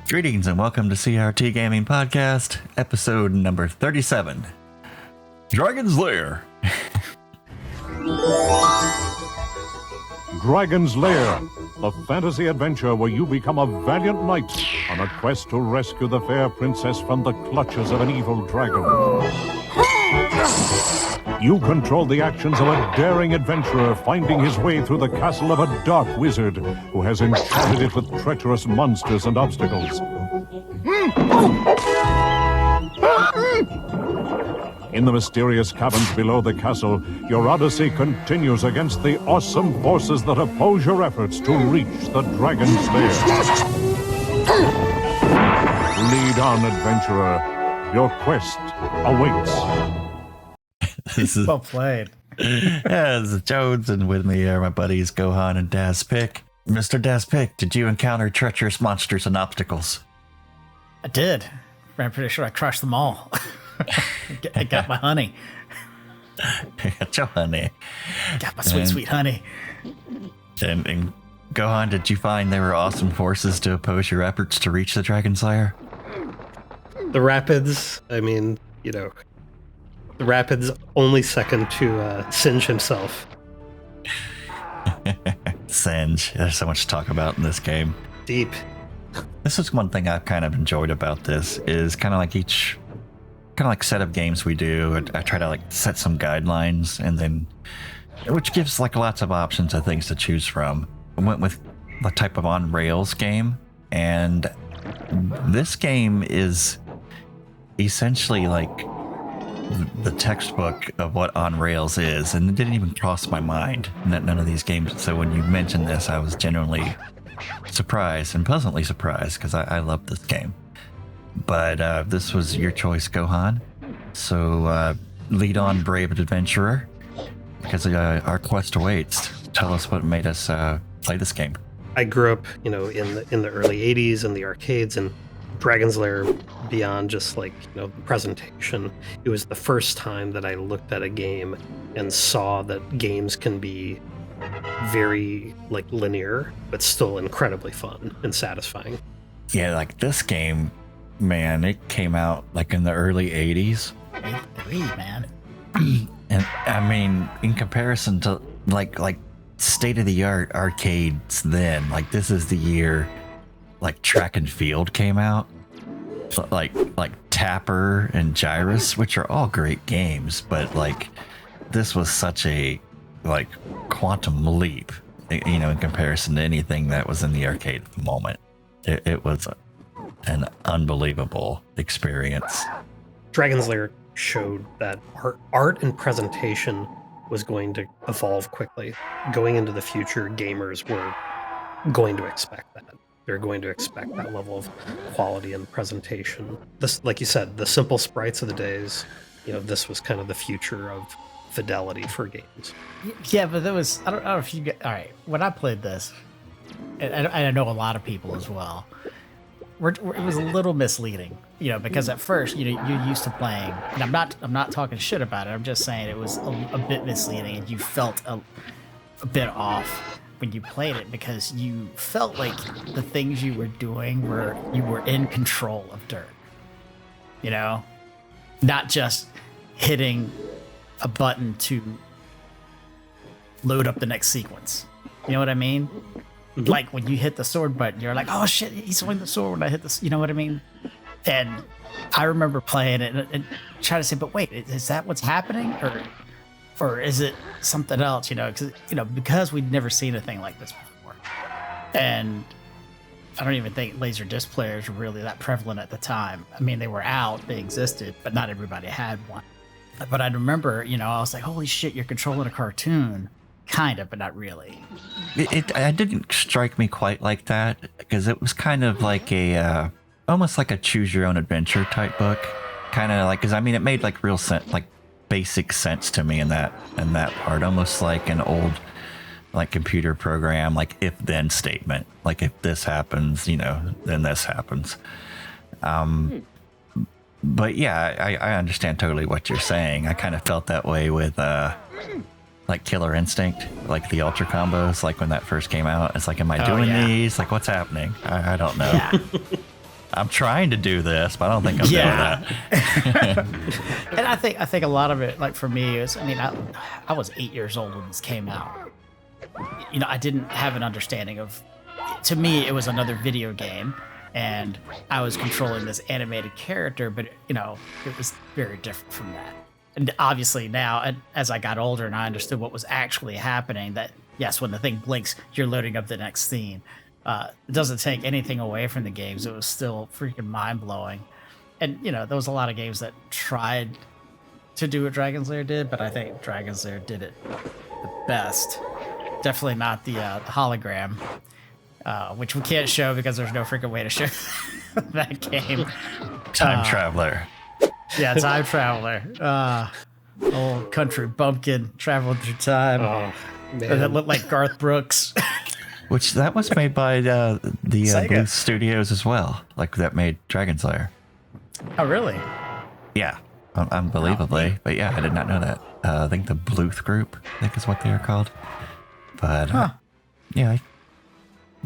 Greetings and welcome to CRT Gaming Podcast, episode number 37, Dragon's Lair. Dragon's Lair, a fantasy adventure where you become a valiant knight on a quest to rescue the fair princess from the clutches of an evil dragon. You control the actions of a daring adventurer finding his way through the castle of a dark wizard who has enchanted it with treacherous monsters and obstacles. In the mysterious caverns below the castle, your odyssey continues against the awesome forces that oppose your efforts to reach the Dragon's Lair. Lead on, adventurer. Your quest awaits. This is well played. This is Jones, and with me are my buddies Gohan and Dazpick. Mr. Dazpick, did you encounter treacherous monsters and obstacles? I did. I'm pretty sure I crushed them all. I got my honey. Got your honey. Got my sweet honey. And Gohan, did you find there were awesome forces to oppose your efforts to reach the Dragon's Lair? The rapids, the rapids only second to Singe himself. Singe. There's so much to talk about in this game. Deep. This is one thing I've kind of enjoyed about this is kind of like each set of games we do. I try to set some guidelines, and then which gives lots of options of things to choose from. I went with the type of on rails game, and this game is essentially the textbook of what on rails is, and it didn't even cross my mind. None of these games. So when you mentioned this, I was genuinely surprised and pleasantly surprised because I love this game. But this was your choice, Gohan. So lead on, brave adventurer, because our quest awaits. Tell us what made us play this game. I grew up, in the early '80s in the arcades, and Dragon's Lair, beyond just the presentation, it was the first time that I looked at a game and saw that games can be very linear, but still incredibly fun and satisfying. Yeah, this game, man, it came out in the early 80s. 83, man. And I mean, in comparison to state-of-the-art arcades then, this is the year Track and Field came out. Like Tapper and Gyrus, which are all great games, but this was such a quantum leap, in comparison to anything that was in the arcade at the moment. It was an unbelievable experience. Dragon's Lair showed that art and presentation was going to evolve quickly. Going into the future, gamers were going to expect that. They're going to expect that level of quality and presentation. This, like you said, the simple sprites of the days, this was kind of the future of fidelity for games. Yeah, but there was, I don't know if you get, all right, when I played this, and I know a lot of people as well, it was a little misleading, because at first, you're used to playing, and I'm not talking shit about it, I'm just saying it was a bit misleading, and you felt a bit off when you played it, because you felt like the things you were doing you were in control of dirt, not just hitting a button to load up the next sequence. You know what I mean? Mm-hmm. Like when you hit the sword button, you're like, oh shit, he's swinging the sword when I hit this. You know what I mean? And I remember playing it and trying to say, but wait, is that what's happening, or is it something else? Because we'd never seen a thing like this before, and I don't even think laserdisc players were really that prevalent at the time. I mean, they were out, they existed, but not everybody had one. But I remember, I was like, holy shit, you're controlling a cartoon. Kind of, but not really. It didn't strike me quite like that, because it was kind of like almost like a choose your own adventure type book. Kind of because it made real sense, basic sense to me in that part. Almost like an old computer program, if then statement. If this happens, then this happens. But yeah, I understand totally what you're saying. I kind of felt that way with Killer Instinct, the Ultra combos, when that first came out. It's am I doing these? What's happening? I don't know. Yeah. I'm trying to do this, but I don't think I'm doing that. And I think a lot of it, like for me, is I was 8 years old when this came out. I didn't have an understanding of. To me, it was another video game, and I was controlling this animated character, but it was very different from that. And obviously now, as I got older and I understood what was actually happening, that yes, when the thing blinks, you're loading up the next scene. It doesn't take anything away from the games. It was still freaking mind-blowing. And, there was a lot of games that tried to do what Dragon's Lair did, but I think Dragon's Lair did it the best. Definitely not the hologram, which we can't show because there's no freaking way to show that game. Time Traveler. Yeah, Time Traveler. Old country bumpkin traveling through time. Oh, And it looked like Garth Brooks. Which that was made by the Bluth Studios as well. Like that made Dragon's Lair. Oh, really? Yeah, unbelievably. But yeah, I did not know that. I think the Bluth Group, I think is what they are called. But yeah, I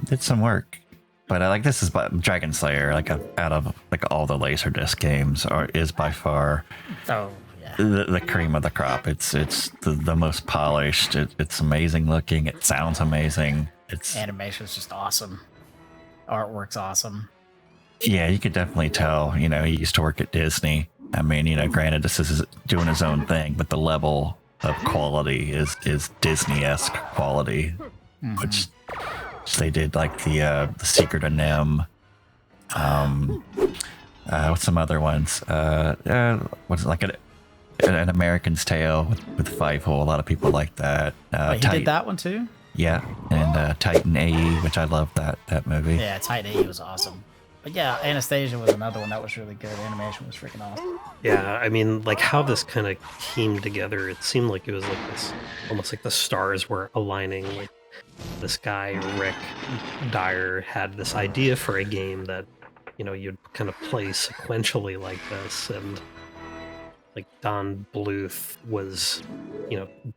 did some work. But this is by Dragon's Lair, out of all the laserdisc games, is by far the cream of the crop. It's the most polished. It's amazing looking. It sounds amazing. Animation's just awesome. Artwork's awesome. Yeah, you could definitely tell. He used to work at Disney. I mean, granted, this is doing his own thing, but the level of quality is Disney-esque quality, which they did the Secret of Nim. What's some other ones? What's it, an American's Tale with Fievel. A lot of people like that. He did that one too? Yeah, and Titan AE, which I love that movie. Yeah, Titan AE was awesome. But yeah, Anastasia was another one that was really good. Animation was freaking awesome. Yeah, I mean, how this kind of came together, it seemed like it was this, almost like the stars were aligning. This guy, Rick Dyer, had this idea for a game that, you'd kind of play sequentially like this. And Don Bluth was,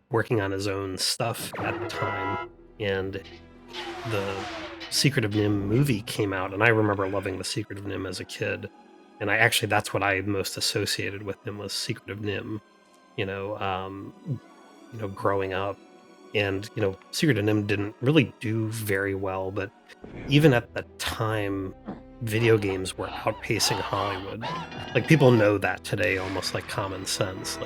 working on his own stuff at the time. And the Secret of Nim movie came out, and I remember loving the Secret of Nim as a kid. And that's what I most associated with him, was Secret of Nim, growing up. And, Secret of Nim didn't really do very well, but even at the time, video games were outpacing Hollywood. People know that today, almost like common sense.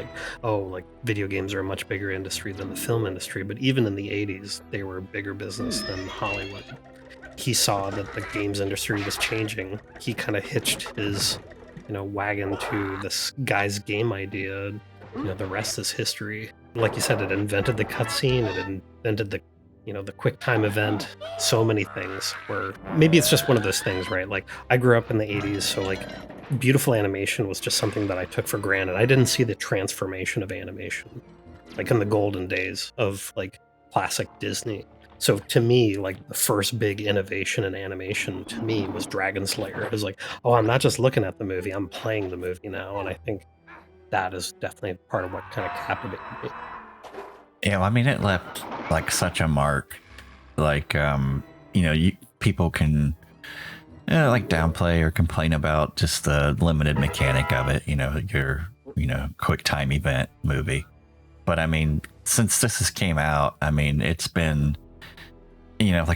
Video games are a much bigger industry than the film industry, but even in the 80s, they were a bigger business than Hollywood. He saw that the games industry was changing. He kind of hitched his, wagon to this guy's game idea. The rest is history. Like you said, it invented the cutscene. It invented the quick time event. So many things were. Maybe it's just one of those things, right? I grew up in the 80s, so beautiful animation was just something that I took for granted. I didn't see the transformation of animation, in the golden days of classic Disney. So to me, the first big innovation in animation to me was Dragon's Lair. It was I'm not just looking at the movie, I'm playing the movie now. And I think that is definitely part of what kind of captivated me. Yeah, I mean, it left such a mark. People can downplay or complain about just the limited mechanic of it. Your quick time event movie. But I mean, since this has came out, I mean, it's been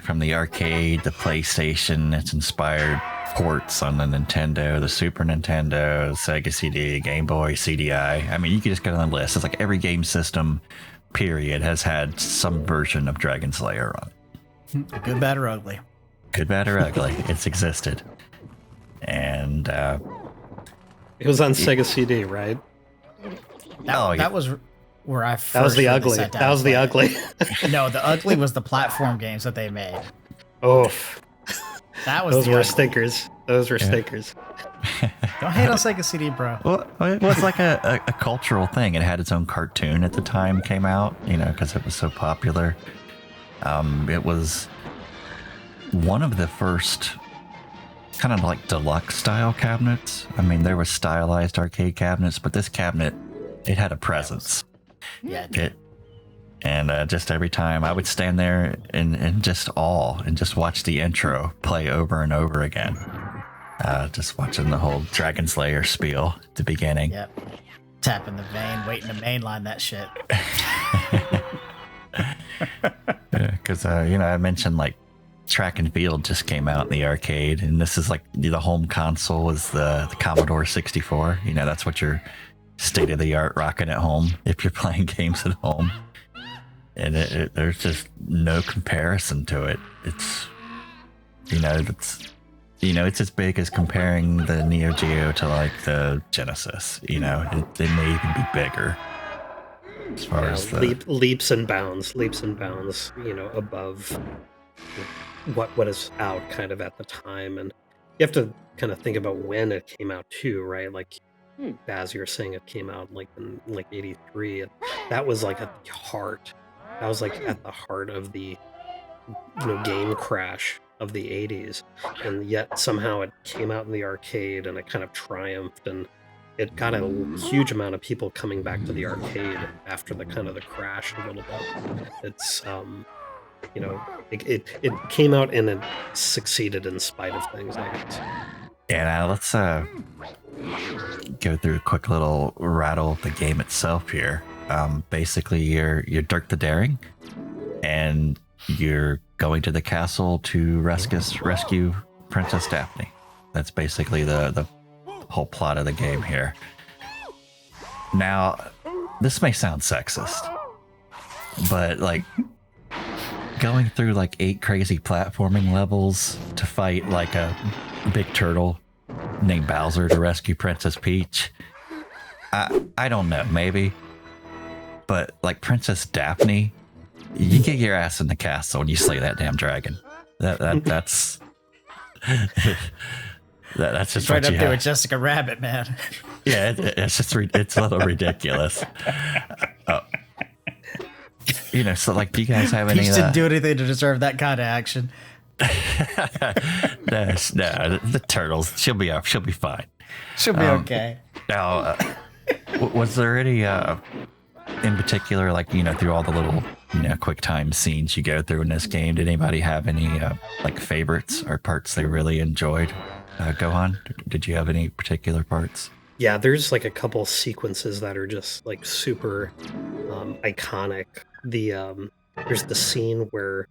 from the arcade, the PlayStation, it's inspired ports on the Nintendo, the Super Nintendo, Sega CD, Gameboy, CDI. I mean, you could just go on the list. It's every game system, period, has had some version of Dragon's Lair on it. Good, bad, or ugly. Good, bad, or ugly. It's existed. And it was on Sega CD, right? That was where I first. That was the ugly. That was the ugly. No, the ugly was the platform games that they made. Oh, those were stinkers. Those were stinkers. Don't hate on Sega CD, bro. Well, it was a cultural thing. It had its own cartoon at the time came out, because it was so popular. It was one of the first kind of deluxe style cabinets. I mean, there were stylized arcade cabinets, but this cabinet, it had a presence. Yeah. And just every time I would stand there in just awe and just watch the intro play over and over again. Just watching the whole Dragon Slayer spiel at the beginning. Yep. Tapping the vein, waiting to mainline that shit. Because, I mentioned like Track and Field just came out in the arcade, and this is like the home console is the Commodore 64. That's what you're state of the art rocking at home if you're playing games at home. And there's just no comparison to it. It's, it's as big as comparing the Neo-Geo to like the Genesis. It may even be bigger as far as the leaps and bounds, above what is out kind of at the time. And you have to kind of think about when it came out too, right? Like as you're saying, it came out like in like 83. And that was like at the heart. That was like at the heart of the game crash of the 80s, and yet somehow it came out in the arcade and it kind of triumphed, and it got a huge amount of people coming back to the arcade after the kind of the crash a little bit. It's it came out and it succeeded in spite of things, I guess. Yeah, now let's go through a quick little rattle of the game itself here. Basically, you're Dirk the Daring, and you're going to the castle to rescue Princess Daphne. That's basically the whole plot of the game here. Now, this may sound sexist, but like going through like 8 crazy platforming levels to fight like a big turtle named Bowser to rescue Princess Peach. I don't know, maybe. But like Princess Daphne, you get your ass in the castle and you slay that damn dragon. That's that's just right what up you there have. with Jessica Rabbit, man. Yeah, it's just it's a little ridiculous. So like, do you guys have any? Peach didn't do anything to deserve that kind of action. No, the turtles. She'll be up. She'll be fine. She'll be okay. Now, was there any in particular, like through all the little quick time scenes you go through in this game? Did anybody have any like favorites or parts they really enjoyed? Gohan, did you have any particular parts? Yeah, there's like a couple sequences that are just like super iconic. There's the scene where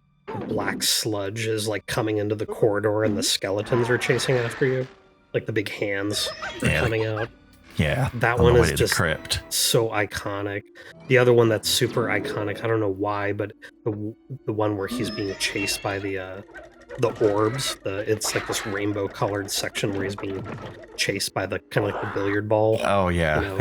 black sludge is like coming into the corridor and the skeletons are chasing after you, like the big hands are coming out. Yeah, that one is just crypt. So iconic. The other one that's super iconic, I don't know why, but the one where he's being chased by the orbs. It's like this rainbow colored section where he's being chased by the kind of like the billiard ball. Oh yeah.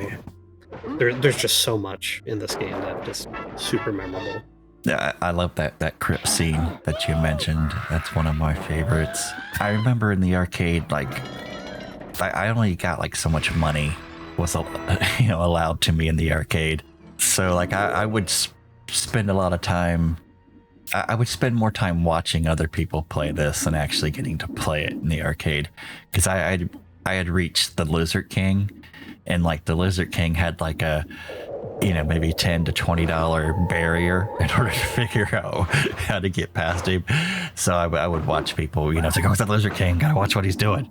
There's just so much in this game that just super memorable. Yeah, I love that crypt scene that you mentioned. That's one of my favorites. I remember in the arcade, like I only got like so much money was allowed to me in the arcade. So like I would spend a lot of time. I would spend more time watching other people play this than actually getting to play it in the arcade, because I had reached the Lizard King, and like the Lizard King had like a maybe $10 to $20 barrier in order to figure out how to get past him. So I would watch people, it's like, oh, it's the Lizard King, gotta watch what he's doing.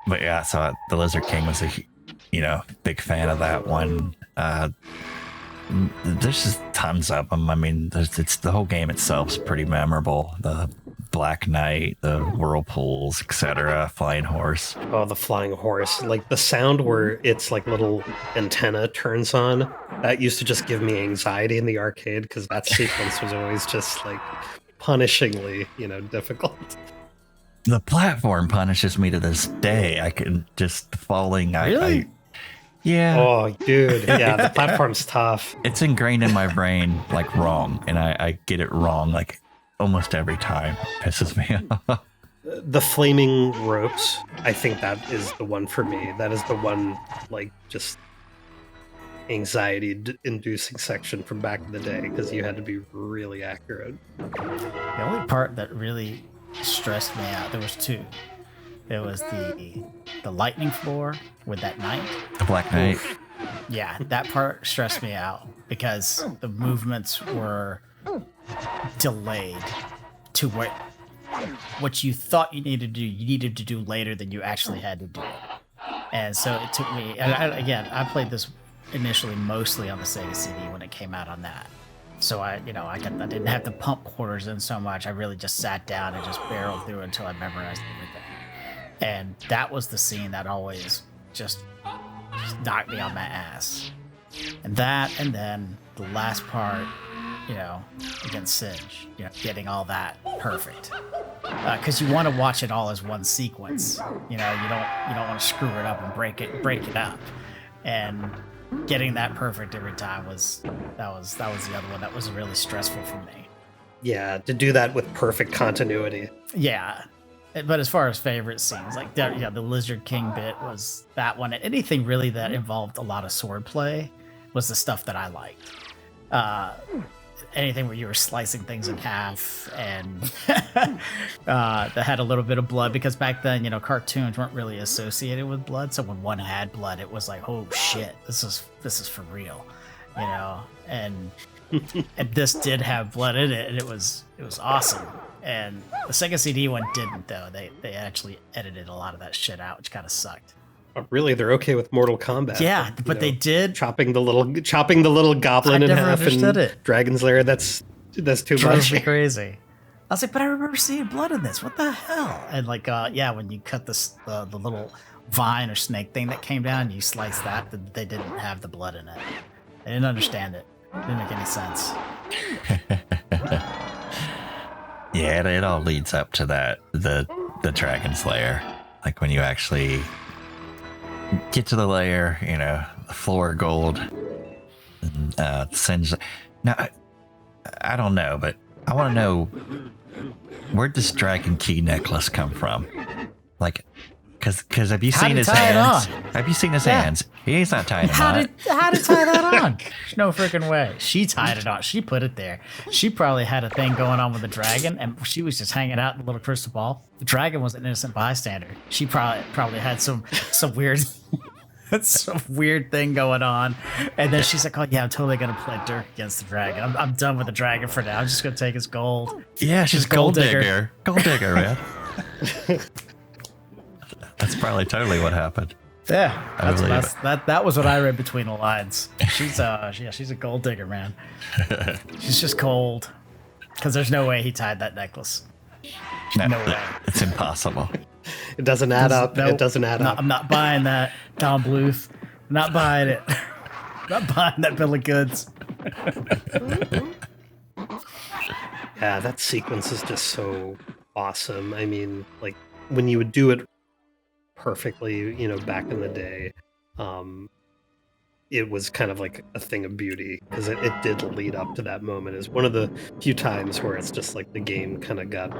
But yeah, so the Lizard King was a big fan of that one. There's just tons of them. I mean, it's the whole game itself's pretty memorable. The Black Knight, the whirlpools, etc. Flying horse. Oh, the flying horse! Like the sound where its like little antenna turns on. That used to just give me anxiety in the arcade, because that sequence was always just like punishingly, difficult. The platform punishes me to this day. I can just falling. Really? Yeah. Oh, dude. Yeah, the platform's tough. It's ingrained in my brain like wrong, and I get it wrong like almost every time. It pisses me off. The flaming ropes, I think that is the one for me. That is the one, like, just anxiety-inducing section from back in the day, because you had to be really accurate. The only part that really stressed me out, there was two. It was the lightning floor with that knight. The Black Knight. Yeah, that part stressed me out because the movements were delayed to where what you thought you needed to do, you needed to do later than you actually had to do it. And so it took me, and I played this initially mostly on the Sega CD when it came out on that. So I didn't have to pump quarters in so much. I really just sat down and just barreled through until I memorized everything. And that was the scene that always just knocked me on my ass. And then the last part, against Singe, getting all that perfect. Because you want to watch it all as one sequence. You don't want to screw it up and break it up. And getting that perfect every time was the other one that was really stressful for me. Yeah, to do that with perfect continuity. Yeah. But as far as favorite scenes, like the Lizard King bit was that one. Anything really that involved a lot of swordplay was the stuff that I liked. Anything where you were slicing things in half and that had a little bit of blood, because back then, cartoons weren't really associated with blood. So when one had blood, it was like, oh shit, this is for real, and and this did have blood in it, and it was awesome. And the Sega CD one didn't, though. They actually edited a lot of that shit out, which kind of sucked. Oh, really, they're okay with Mortal Kombat. Yeah, but they did chopping the little goblin in half and it. Dragon's Lair. That's too much. Drives me crazy. I was like, but I remember seeing blood in this. What the hell? And like, when you cut the little vine or snake thing that came down, you slice that. They didn't have the blood in it. I didn't understand it. It didn't make any sense. Yeah, it all leads up to that, the Dragon's Lair. Like when you actually get to the lair, the floor gold, and Singe. Now, I don't know, but I want to know, where'd this dragon key necklace come from? Like, because have you seen his hands? Have you seen his hands? He's not tying them on. How to tie that on? There's no freaking way. She tied it on. She put it there. She probably had a thing going on with the dragon, and she was just hanging out in the little crystal ball. The dragon was an innocent bystander. She probably had some weird thing going on, and then she's like, "Oh yeah, I'm totally gonna play Dirk against the dragon. I'm done with the dragon for now. I'm just gonna take his gold." Yeah, she's gold digger. Gold digger, man. That's probably totally what happened. Yeah, that was what I read between the lines. She's a gold digger, man. She's just cold, because there's no way he tied that necklace. No way. It's impossible. It doesn't add up. Nope. It doesn't add up. I'm not buying that, Don Bluth. I'm not buying it. I'm not buying that bill of goods. Yeah, that sequence is just so awesome. I mean, like when you would do it perfectly, back in the day, it was kind of like a thing of beauty, because it did lead up to that moment. Is one of the few times where it's just like the game kind of got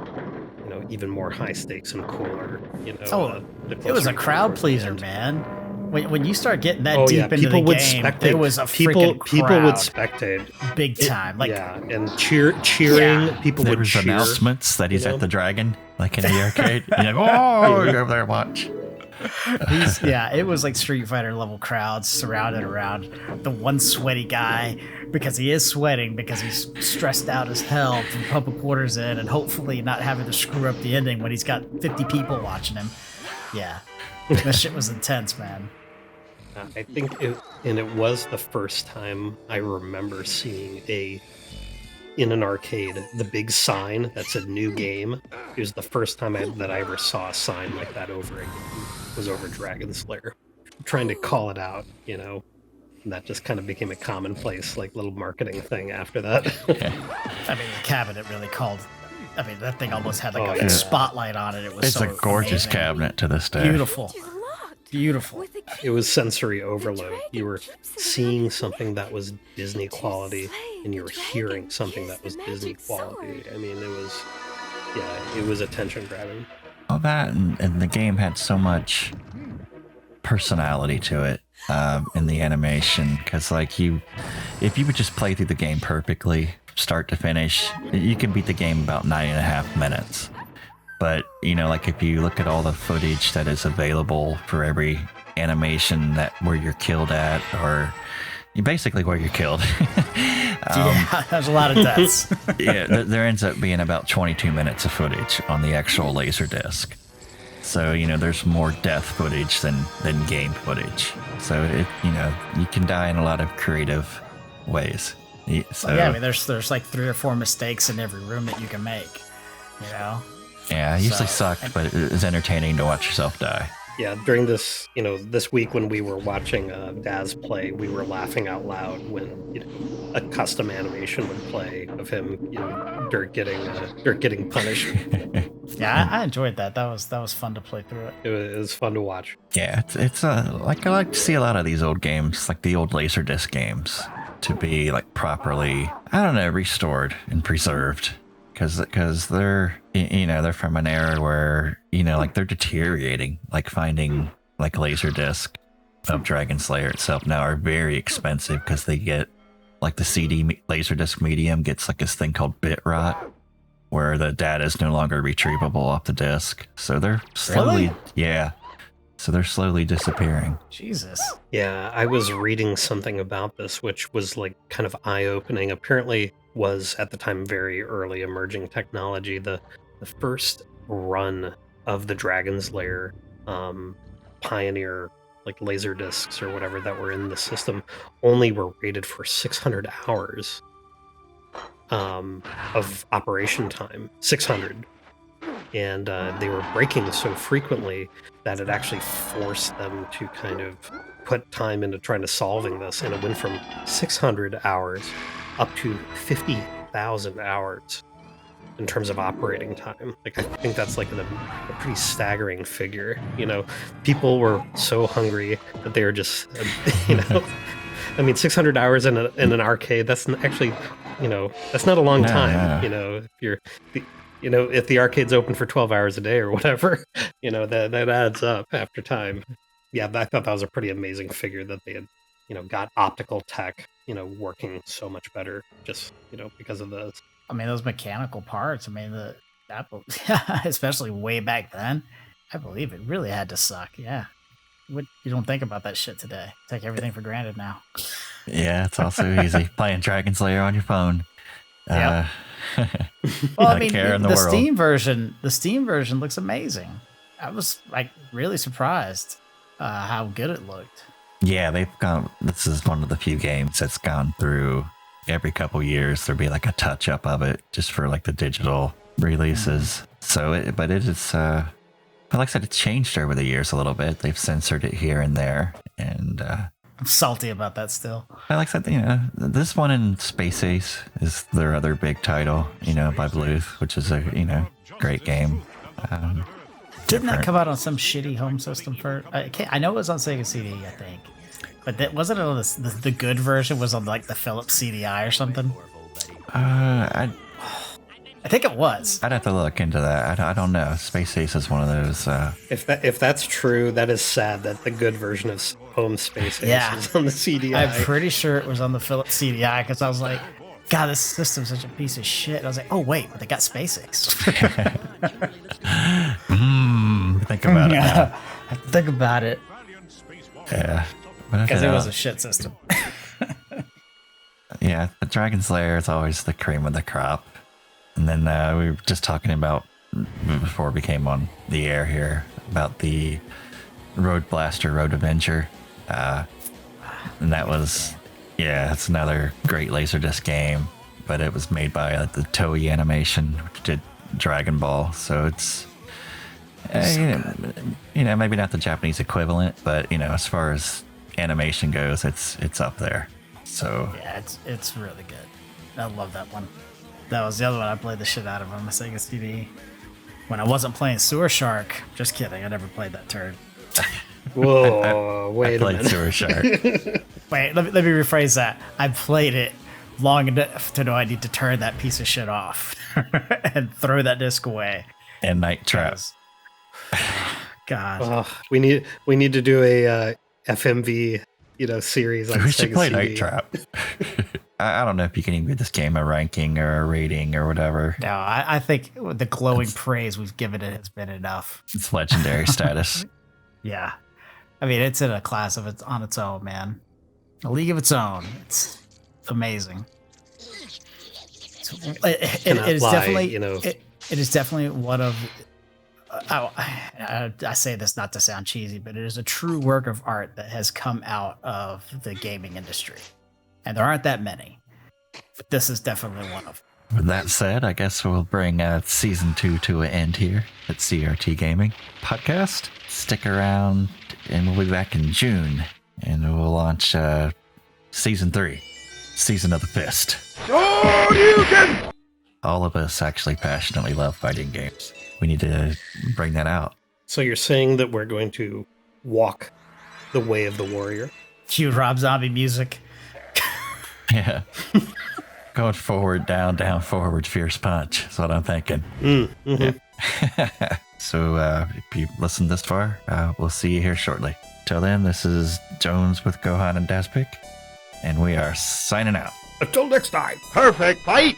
even more high stakes and cooler. It was a crowd pleaser, man. When you start getting that deep into the game, there was a freaking crowd. People would spectate big time. And cheering. Yeah. People would cheer. Announcements that he's at the dragon, like in the arcade. Oh, you're over there, watch. It was like Street Fighter level crowds surrounded around the one sweaty guy, because he is sweating because he's stressed out as hell from pumping quarters in and hopefully not having to screw up the ending when he's got 50 people watching him. Yeah, that shit was intense, man. I think it was the first time I remember seeing in an arcade, the big sign that said new game. It was the first time that I ever saw a sign like that over a game. It was over Dragon's Lair. Trying to call it out, and that just kind of became a commonplace, like little marketing thing after that. I mean, the cabinet really called. I mean, that thing almost had like a spotlight on it. It's a gorgeous cabinet to this day. Beautiful. It was sensory overload. You were seeing something that was Disney quality, and you were hearing something that was Disney quality. I mean, it was attention grabbing. All that, and the game had so much personality to it in the animation, because if you would just play through the game perfectly, start to finish, you can beat the game about 9.5 minutes. But, if you look at all the footage that is available for every animation where you're killed at, or basically where you're killed, Yeah, there's a lot of deaths. Yeah, there ends up being about 22 minutes of footage on the actual Laserdisc. So, there's more death footage than game footage. So, you can die in a lot of creative ways. So, yeah, I mean, there's like 3 or 4 mistakes in every room that you can make, Yeah, it usually sucked, but it's entertaining to watch yourself die. Yeah, during this, this week when we were watching Daz play, we were laughing out loud when, a custom animation would play of him, Dirt getting punished. Yeah, I enjoyed that. That was fun to play through it. It was fun to watch. Yeah, it's like I like to see a lot of these old games, like the old Laserdisc games, to be like properly, restored and preserved. Because they're, they're from an era where, like they're deteriorating, like finding like Laserdisc of Dragon Slayer itself now are very expensive because they get like the CD Laserdisc medium gets like this thing called bit rot where the data is no longer retrievable off the disc. So they're slowly, so they're slowly disappearing. Jesus. Yeah, I was reading something about this, which was like kind of eye-opening. Apparently was at the time very early emerging technology. The first run of the Dragon's Lair Pioneer like laser discs or whatever that were in the system only were rated for 600 hours of operation time. 600. And they were breaking so frequently that it actually forced them to kind of put time into trying to solving this, and it went from 600 hours up to 50,000 hours in terms of operating time. Like, I think that's like a pretty staggering figure. People were so hungry that they were just, I mean, 600 hours in an arcade, that's actually, that's not a long time. If you're, if the arcade's open for 12 hours a day or whatever, that adds up after time. Yeah, I thought that was a pretty amazing figure that they had, got optical tech, working so much better just, because of those. I mean, those mechanical parts, especially way back then, I believe it really had to suck. Yeah. You don't think about that shit today. Take everything for granted now. Yeah, it's also easy. Playing Dragon Slayer on your phone. Yeah. Well, I mean, the Steam version looks amazing. I was like really surprised how good it looked. Yeah, this is one of the few games that's gone through every couple years. There'll be like a touch up of it just for like the digital releases. So, it is, but like I said, it's changed over the years a little bit. They've censored it here and there. And I'm salty about that still. Like I said, this one in Space Ace is their other big title, by Bluth, which is a, great game. Didn't that come out on some shitty home system for? I know it was on Sega CD, I think, but wasn't it on the good version? Was on like the Philips CDI or something? I think it was. I'd have to look into that. I don't know. Space Ace is one of those. If that's true, that is sad that the good version of home Space Ace is on the CDI. I'm pretty sure it was on the Philips CDI because I was like, God, this system's such a piece of shit. And I was like, oh wait, but they got Space Ace. Think about it. Yeah, I have to think about it. Yeah, because it was a shit system. Yeah, the Dragon Slayer is always the cream of the crop. And then we were just talking about, before we came on the air here, about the Road Blaster, Road Avenger. And that was, it's another great Laserdisc game, but it was made by the Toei Animation, which did Dragon Ball. So it's, maybe not the Japanese equivalent, but, as far as animation goes, it's up there. So yeah, it's really good. I love that one. That was the other one I played the shit out of on my Sega CD. When I wasn't playing Sewer Shark. Just kidding, I never played that turd. Whoa, wait a minute. I played Sewer Shark. Wait, let me rephrase that. I played it long enough to know I need to turn that piece of shit off and throw that disc away. And Night Trap. God. We need to do a FMV, series on We Sega should play CD. Night Trap. I don't know if you can even give this game a ranking or a rating or whatever. No, I think the glowing praise we've given it has been enough. It's legendary status. Yeah. I mean, it's in a class on its own, man. A league of its own. It's amazing. It cannot is lie, definitely, you know. it is definitely one of. I say this not to sound cheesy, but it is a true work of art that has come out of the gaming industry, and there aren't that many. But this is definitely one of them. With that said, I guess we'll bring season 2 to an end here at CRT Gaming Podcast. Stick around, and we'll be back in June, and we'll launch season 3, Season of the Fist. All of us actually passionately love fighting games. We need to bring that out. So you're saying that we're going to walk the way of the warrior? Cue Rob Zombie music. Yeah. Going forward, down, forward, fierce punch. That's what I'm thinking. Mm-hmm. Yeah. So if you listened this far, we'll see you here shortly. Till then, this is Jones with Gohan and Dazpick, and we are signing out. Until next time. Perfect fight!